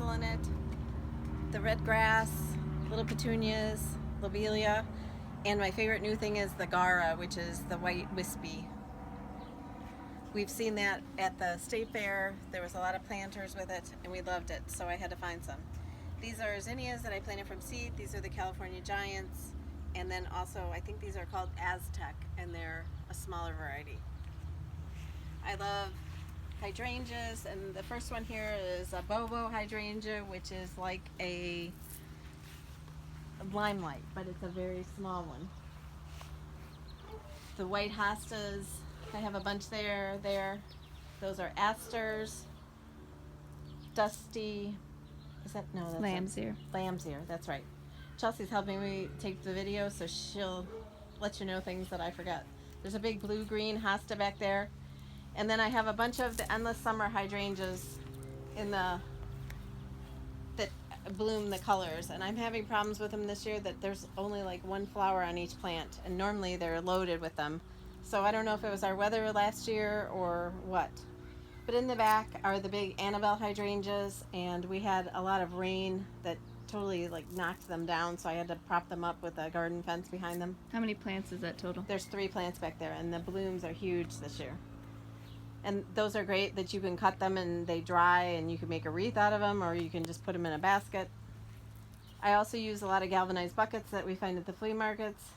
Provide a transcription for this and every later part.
basil in it, the red grass, little petunias, lobelia, and my favorite new thing is the Gara, which is the white wispy. We've seen that at the state fair. There was a lot of planters with it, and we loved it, so I had to find some. These are zinnias that I planted from seed. These are the California Giants, and then also I think these are called Aztec, and they're a smaller variety. I love hydrangeas, and the first one here is a Bobo hydrangea, which is like a limelight, but it's a very small one. The white hostas, I have a bunch there. Those are asters. Dusty, is that, no, that's Lamb's ear. Lamb's ear, that's right. Chelsea's helping me tape the video, so she'll let you know things that I forget. There's a big blue-green hosta back there. And then I have a bunch of the endless summer hydrangeas that bloom the colors, and I'm having problems with them this year that there's only like one flower on each plant, and normally they're loaded with them. So I don't know if it was our weather last year or what. But in the back are the big Annabelle hydrangeas, and we had a lot of rain that totally like knocked them down, so I had to prop them up with a garden fence behind them. How many plants is that total? There's 3 plants back there, and the blooms are huge this year. And those are great that you can cut them and they dry, and you can make a wreath out of them, or you can just put them in a basket. I also use a lot of galvanized buckets that we find at the flea markets,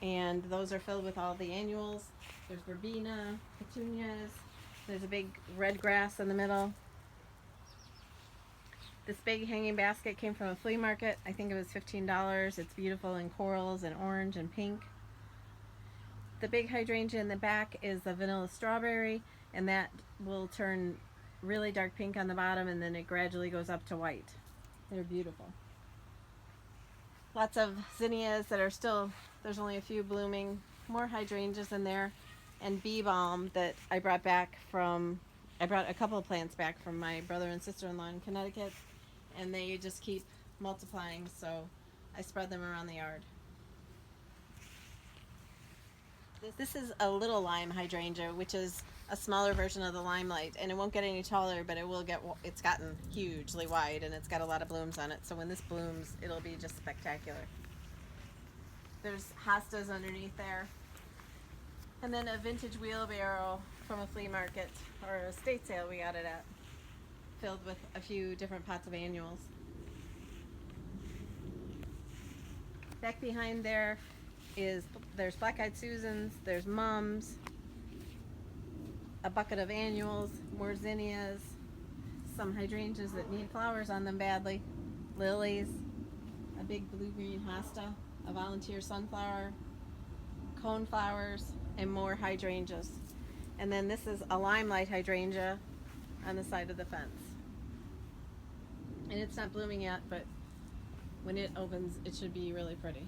and those are filled with all the annuals. There's verbena, petunias, there's a big red grass in the middle. This big hanging basket came from a flea market. I think it was $15. It's beautiful in corals and orange and pink. The big hydrangea in the back is the vanilla strawberry, and that will turn really dark pink on the bottom, and then it gradually goes up to white. They're beautiful. Lots of zinnias that are still, there's only a few blooming. More hydrangeas in there, and bee balm that I brought a couple of plants back from my brother and sister-in-law in Connecticut, and they just keep multiplying, so I spread them around the yard. This is a little lime hydrangea, which is a smaller version of the limelight, and it won't get any taller, but it's gotten hugely wide, and it's got a lot of blooms on it, so when this blooms, it'll be just spectacular. There's hostas underneath there, and then a vintage wheelbarrow from a flea market, or a estate sale we got it at, filled with a few different pots of annuals. Back behind there's black-eyed Susans, there's mums, a bucket of annuals, more zinnias, some hydrangeas that need flowers on them badly, lilies, a big blue-green hosta, a volunteer sunflower, cone flowers, and more hydrangeas. And then this is a limelight hydrangea on the side of the fence. And it's not blooming yet, but when it opens, it should be really pretty.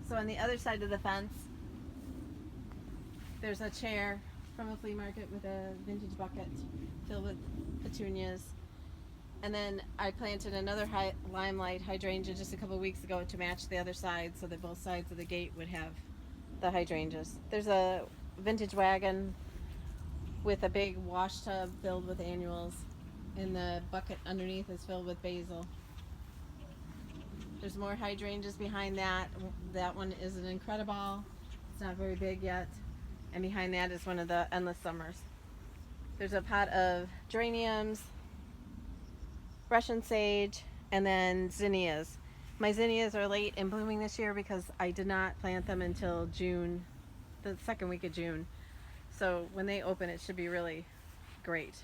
So on the other side of the fence, there's a chair from a flea market with a vintage bucket filled with petunias. And then I planted another limelight hydrangea just a couple of weeks ago to match the other side, so that both sides of the gate would have the hydrangeas. There's a vintage wagon with a big wash tub filled with annuals, and the bucket underneath is filled with basil. There's more hydrangeas behind that. That one is an incredible. It's not very big yet. And behind that is one of the endless summers. There's a pot of geraniums, Russian sage, and then zinnias. My zinnias are late in blooming this year because I did not plant them until June, the second week of June. So when they open, it should be really great.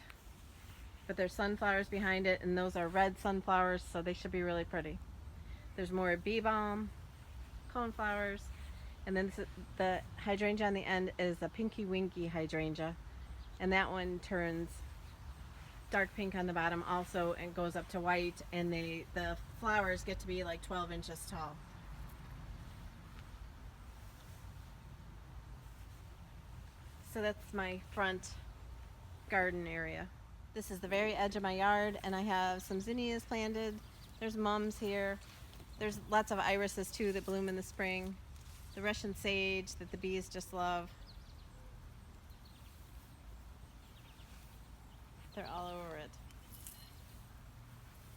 But there's sunflowers behind it, and those are red sunflowers, so they should be really pretty. There's more bee balm, coneflowers, and then the hydrangea on the end is a pinky winky hydrangea, and that one turns dark pink on the bottom also and goes up to white, and the flowers get to be like 12 inches tall. So that's my front garden area. This is the very edge of my yard, and I have some zinnias planted. There's mums here. There's lots of irises too that bloom in the spring. The Russian sage that the bees just love. They're all over it.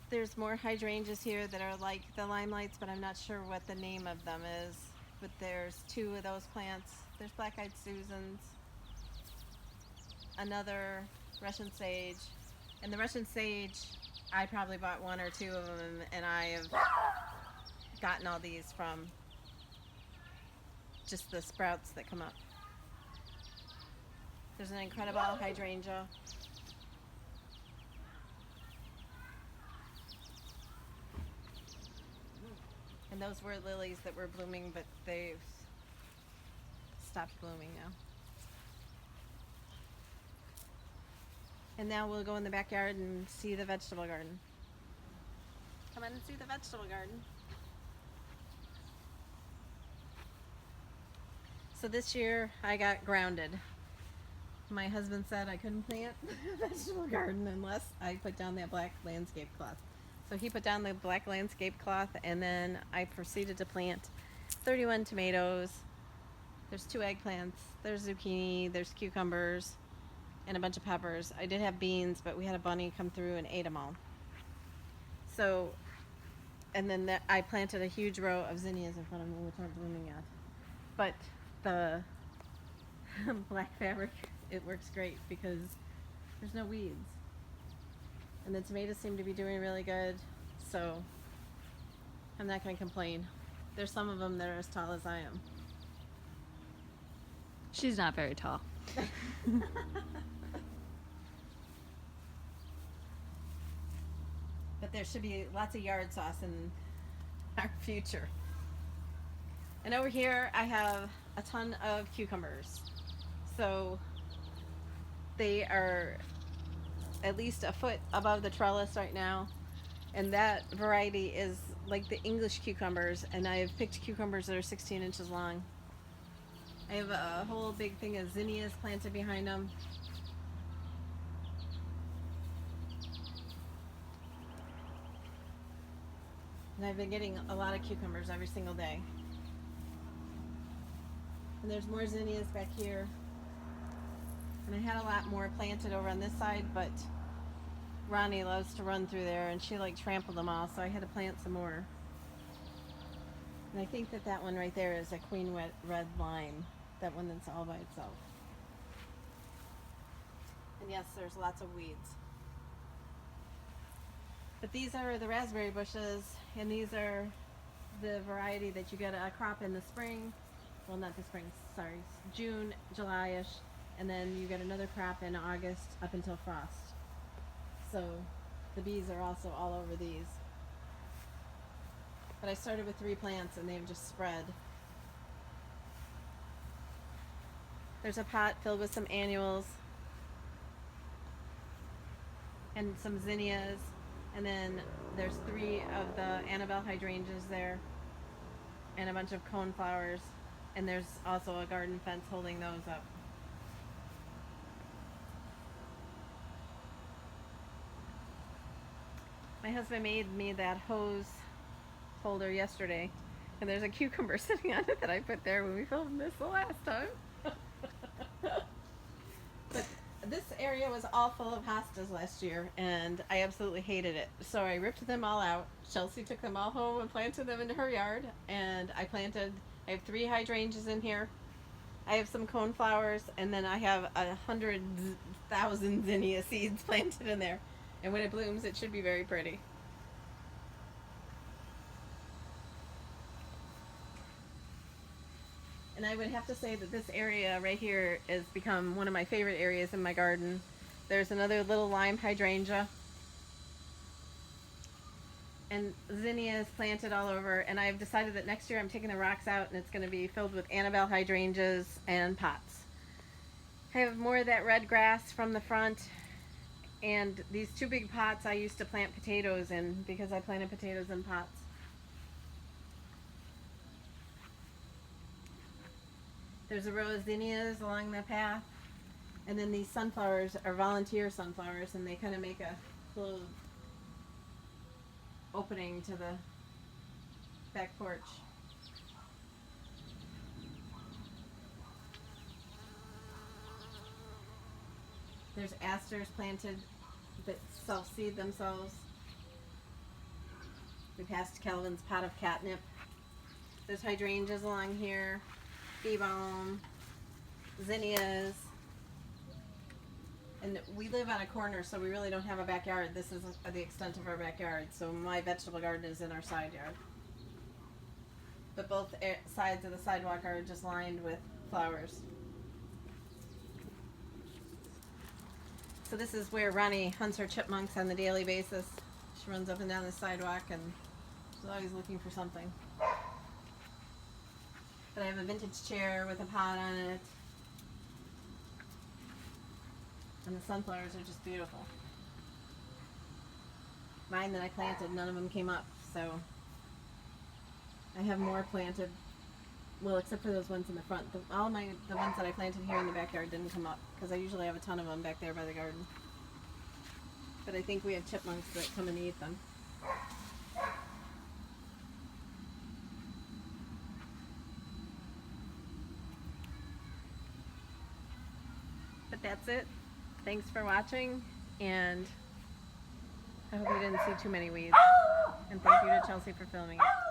There's more hydrangeas here that are like the limelights, but I'm not sure what the name of them is. But there's two of those plants. There's black-eyed Susans, another Russian sage, and the Russian sage, I probably bought one or two of them, and I have gotten all these from just the sprouts that come up. There's an incredible hydrangea. And those were lilies that were blooming, but they've stopped blooming now. And now we'll go in the backyard and see the vegetable garden. Come in and see the vegetable garden. So this year I got grounded. My husband said I couldn't plant a vegetable garden unless I put down that black landscape cloth. So he put down the black landscape cloth, and then I proceeded to plant 31 tomatoes. There's 2 eggplants, there's zucchini, there's cucumbers, and a bunch of peppers. I did have beans, but we had a bunny come through and ate them all. So, and then I planted a huge row of zinnias in front of me, which aren't blooming yet. But the black fabric, it works great because there's no weeds. And the tomatoes seem to be doing really good, so I'm not going to complain. There's some of them that are as tall as I am. She's not very tall. But there should be lots of yard sauce in our future. And over here I have a ton of cucumbers. So they are at least a foot above the trellis right now. And that variety is like the English cucumbers, and I have picked cucumbers that are 16 inches long. I have a whole big thing of zinnias planted behind them. And I've been getting a lot of cucumbers every single day. And there's more zinnias back here. And I had a lot more planted over on this side, but Ronnie loves to run through there, and she like trampled them all, so I had to plant some more. And I think that that one right there is a queen red lime, that one that's all by itself. And yes, there's lots of weeds. But these are the raspberry bushes, and these are the variety that you get a crop in the spring. Well, not the spring, sorry, June, July-ish, and then you get another crop in August up until frost. So the bees are also all over these. But I started with 3 plants and they've just spread. There's a pot filled with some annuals and some zinnias, and then there's 3 of the Annabelle Hydrangeas there and a bunch of coneflowers, and there's also a garden fence holding those up. My husband made me that hose holder yesterday, and there's a cucumber sitting on it that I put there when we filmed this the last time. But this area was all full of hostas last year, and I absolutely hated it. So I ripped them all out. Chelsea took them all home and planted them into her yard, and I have 3 hydrangeas in here. I have some coneflowers, and then I have 100,000 zinnia seeds planted in there. And when it blooms, it should be very pretty. And I would have to say that this area right here has become one of my favorite areas in my garden. There's another little lime hydrangea. And zinnias planted all over. And I've decided that next year I'm taking the rocks out, and it's going to be filled with Annabelle hydrangeas and pots. I have more of that red grass from the front. And these 2 big pots I used to plant potatoes in, because I planted potatoes in pots. There's a row of zinnias along the path, and then these sunflowers are volunteer sunflowers, and they kind of make a little opening to the back porch. There's asters planted that self-seed themselves. We passed Calvin's pot of catnip. There's hydrangeas along here, bee balm, zinnias. And we live on a corner, so we really don't have a backyard. This is the extent of our backyard. So my vegetable garden is in our side yard. But both sides of the sidewalk are just lined with flowers. So this is where Ronnie hunts her chipmunks on the daily basis. She runs up and down the sidewalk and she's always looking for something. But I have a vintage chair with a pot on it. And the sunflowers are just beautiful. Mine that I planted, none of them came up, so I have more planted. Well, except for those ones in the front. The ones that I planted here in the backyard didn't come up because I usually have a ton of them back there by the garden. But I think we have chipmunks that come and eat them. But that's it. Thanks for watching, and I hope you didn't see too many weeds. And thank you to Chelsea for filming it.